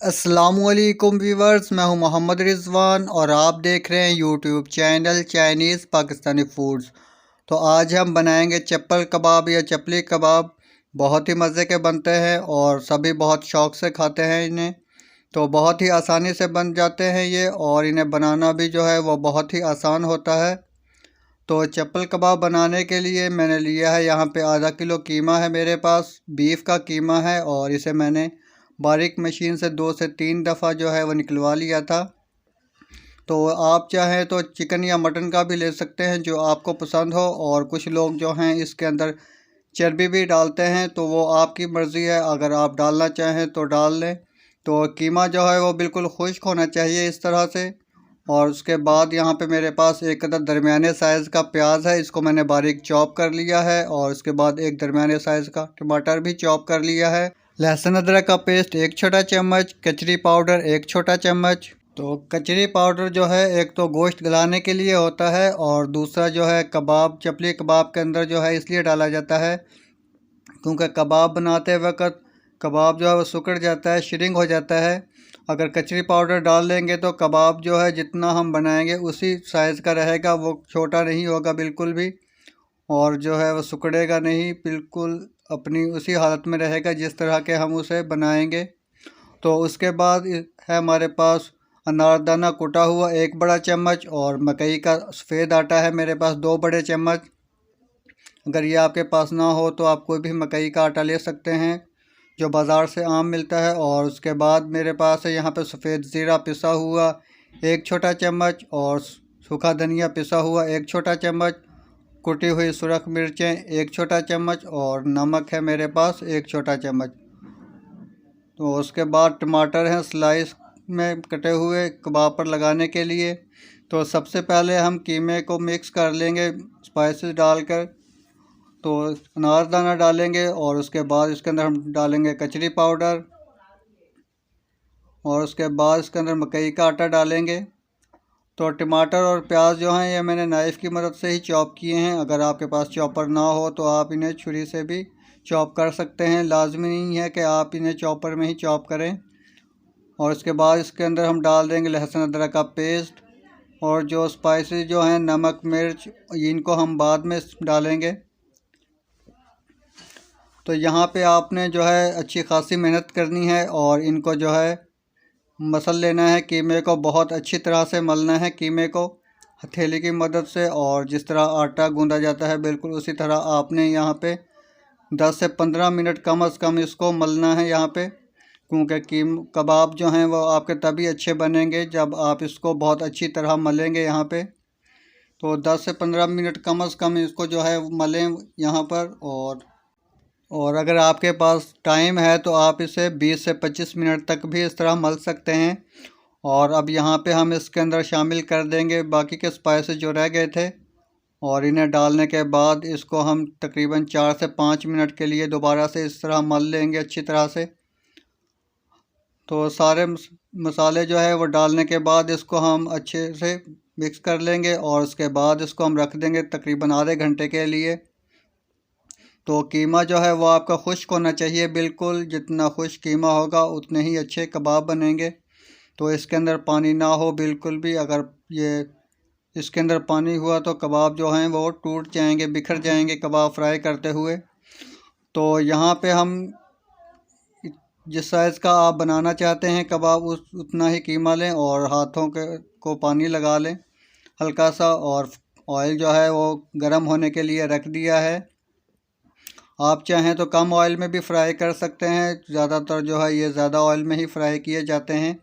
अस्सलामुअलैकुम व्यूवर्स, मैं हूं मोहम्मद रिजवान और आप देख रहे हैं YouTube channel Chinese Pakistani foods. तो आज हम बनाएंगे चप्पल कबाब या चपली कबाब। बहुत ही मज़े के बनते हैं और सभी बहुत शौक़ से खाते हैं इन्हें। तो बहुत ही आसानी से बन जाते हैं ये, और इन्हें बनाना भी जो है वो बहुत ही आसान होता है। तो चप्पल कबाब बनाने के लिए मैंने लिया है यहाँ पे आधा किलो कीमा है, मेरे पास बीफ का कीमा है, और इसे मैंने बारीक मशीन से 2 से 3 दफ़ा जो है वो निकलवा लिया था। तो आप चाहें तो चिकन या मटन का भी ले सकते हैं, जो आपको पसंद हो। और कुछ लोग जो हैं इसके अंदर चर्बी भी डालते हैं, तो वो आपकी मर्ज़ी है, अगर आप डालना चाहें तो डाल लें। तो कीमा जो है वो बिल्कुल खुश्क होना चाहिए इस तरह से। और उसके बाद यहाँ पे मेरे पास एक अदद दरमियाने साइज़ का प्याज है, इसको मैंने बारीक चॉप कर लिया है। और उसके बाद एक दरमियाने साइज़ का टमाटर भी चॉप कर लिया है। लहसुन अदरक का पेस्ट 1 छोटा चम्मच, कचरी पाउडर 1 छोटा चम्मच। तो कचरी पाउडर जो है एक तो गोश्त गलाने के लिए होता है, और दूसरा जो है कबाब चपली कबाब के अंदर जो है इसलिए डाला जाता है क्योंकि कबाब बनाते वक्त कबाब जो है वो सिकुड़ जाता है, श्रिंक हो जाता है। अगर कचरी पाउडर डाल लेंगे तो कबाब जो है जितना हम बनाएंगे उसी साइज़ का रहेगा, वो छोटा नहीं होगा बिल्कुल भी। और जो है वो सिकुड़ेगा नहीं, बिल्कुल अपनी उसी हालत में रहेगा जिस तरह के हम उसे बनाएंगे। तो उसके बाद है हमारे पास अनारदाना कुटा हुआ 1 बड़ा चम्मच, और मकई का सफ़ेद आटा है मेरे पास 2 बड़े चम्मच। अगर ये आपके पास ना हो तो आप कोई भी मकई का आटा ले सकते हैं जो बाज़ार से आम मिलता है। और उसके बाद मेरे पास है यहाँ पे सफ़ेद ज़ीरा पिसा हुआ 1 छोटा चम्मच, और सूखा धनिया पिसा हुआ 1 छोटा चम्मच, कुटी हुई सुरख मिर्चें 1 छोटा चम्मच, और नमक है मेरे पास 1 छोटा चम्मच। तो उसके बाद टमाटर हैं स्लाइस में कटे हुए कबाब पर लगाने के लिए। तो सबसे पहले हम कीमे को मिक्स कर लेंगे स्पाइसेस डालकर। तो अनारदाना डालेंगे, और उसके बाद इसके अंदर हम डालेंगे कचरी पाउडर, और उसके बाद इसके अंदर मकई का आटा डालेंगे। तो टमाटर और प्याज जो हैं ये मैंने नाइफ़ की मदद से ही चॉप किए हैं। अगर आपके पास चॉपर ना हो तो आप इन्हें छुरी से भी चॉप कर सकते हैं, लाजमी नहीं है कि आप इन्हें चॉपर में ही चॉप करें। और उसके बाद इसके अंदर हम डाल देंगे लहसुन अदरक का पेस्ट, और जो स्पाइसेस जो हैं नमक मिर्च, इनको हम बाद में डालेंगे। तो यहाँ पे आपने जो है अच्छी खासी मेहनत करनी है, और इनको जो है मसल लेना है। कीमे को बहुत अच्छी तरह से मलना है, कीमे को हथेली की मदद से, और जिस तरह आटा गूंदा जाता है बिल्कुल उसी तरह आपने यहाँ पे 10 से 15 मिनट कम से कम इसको मलना है यहाँ पे। क्योंकि कबाब जो हैं वो आपके तभी अच्छे बनेंगे जब आप इसको बहुत अच्छी तरह मलेंगे यहाँ पे। तो 10 से 15 मिनट कम से कम इसको जो है मलें यहाँ पर। और अगर आपके पास टाइम है तो आप इसे 20 से 25 मिनट तक भी इस तरह मल सकते हैं। और अब यहाँ पे हम इसके अंदर शामिल कर देंगे बाकी के स्पाइसेस जो रह गए थे, और इन्हें डालने के बाद इसको हम तकरीबन 4 से 5 मिनट के लिए दोबारा से इस तरह मल लेंगे अच्छी तरह से। तो सारे मसाले जो है वो डालने के बाद इसको हम अच्छे से मिक्स कर लेंगे, और उसके बाद इसको हम रख देंगे तकरीबन आधे घंटे के लिए। तो कीमा जो है वो आपका खुश्क होना चाहिए बिल्कुल, जितना खुश्क कीमा होगा उतने ही अच्छे कबाब बनेंगे। तो इसके अंदर पानी ना हो बिल्कुल भी, अगर ये इसके अंदर पानी हुआ तो कबाब जो हैं वो टूट जाएंगे, बिखर जाएंगे कबाब फ्राई करते हुए। तो यहाँ पे हम जिस साइज़ का आप बनाना चाहते हैं कबाब उतना ही कीमा लें, और हाथों को पानी लगा लें हल्का सा, और ऑयल जो है वो गर्म होने के लिए रख दिया है। आप चाहें तो कम ऑयल में भी फ्राई कर सकते हैं, ज़्यादातर जो है ये ज़्यादा ऑयल में ही फ्राई किए जाते हैं।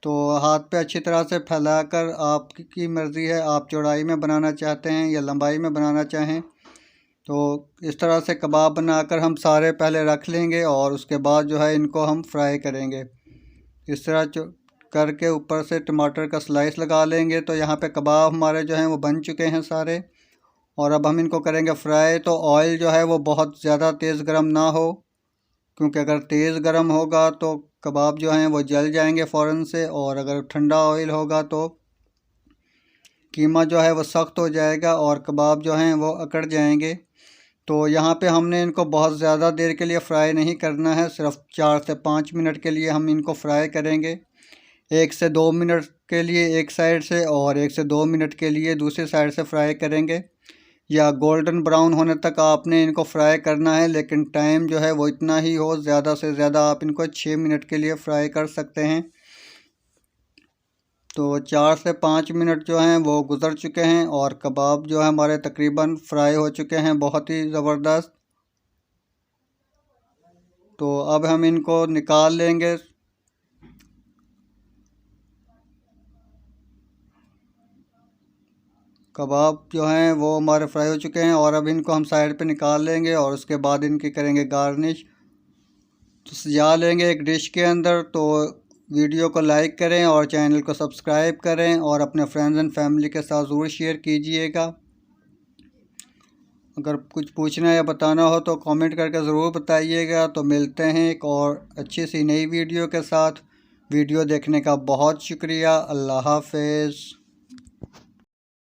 तो हाथ पे अच्छी तरह से फैलाकर, आपकी मर्ज़ी है आप चौड़ाई में बनाना चाहते हैं या लंबाई में बनाना चाहें। तो इस तरह से कबाब बनाकर हम सारे पहले रख लेंगे, और उसके बाद जो है इनको हम फ्राई करेंगे। इस तरह करके ऊपर से टमाटर का स्लाइस लगा लेंगे। तो यहाँ पे कबाब हमारे जो हैं वो बन चुके हैं सारे, और अब हम इनको करेंगे फ्राई। तो ऑयल जो है वो बहुत ज़्यादा तेज़ गर्म ना हो, क्योंकि अगर तेज़ गर्म होगा तो कबाब जो हैं वो जल जाएंगे फ़ौरन से, और अगर ठंडा ऑयल होगा तो कीमा जो है वो सख्त हो जाएगा और कबाब जो हैं वो अकड़ जाएंगे। तो यहाँ पे हमने इनको बहुत ज़्यादा देर के लिए फ्राई नहीं करना है, सिर्फ 4 से 5 मिनट के लिए हम इनको फ्राई करेंगे। 1 से 2 मिनट के लिए एक साइड से और 1 से 2 मिनट के लिए दूसरी साइड से फ्राई करेंगे, या गोल्डन ब्राउन होने तक आपने इनको फ्राई करना है। लेकिन टाइम जो है वो इतना ही हो, ज़्यादा से ज़्यादा आप इनको 6 मिनट के लिए फ्राई कर सकते हैं। तो 4 से 5 मिनट जो हैं वो गुज़र चुके हैं और कबाब जो है हमारे तकरीबन फ्राई हो चुके हैं, बहुत ही ज़बरदस्त। तो अब हम इनको निकाल लेंगे। कबाब जो हैं वो हमारे फ्राई हो चुके हैं और अब इनको हम साइड पे निकाल लेंगे और उसके बाद इनकी करेंगे गार्निश। तो सजा लेंगे एक डिश के अंदर। तो वीडियो को लाइक करें और चैनल को सब्सक्राइब करें और अपने फ्रेंड्स एंड फैमिली के साथ ज़रूर शेयर कीजिएगा। अगर कुछ पूछना या बताना हो तो कमेंट करके ज़रूर बताइएगा। तो मिलते हैं एक और अच्छी सी नई वीडियो के साथ। वीडियो देखने का बहुत शुक्रिया। अल्लाह हाफ़िज़।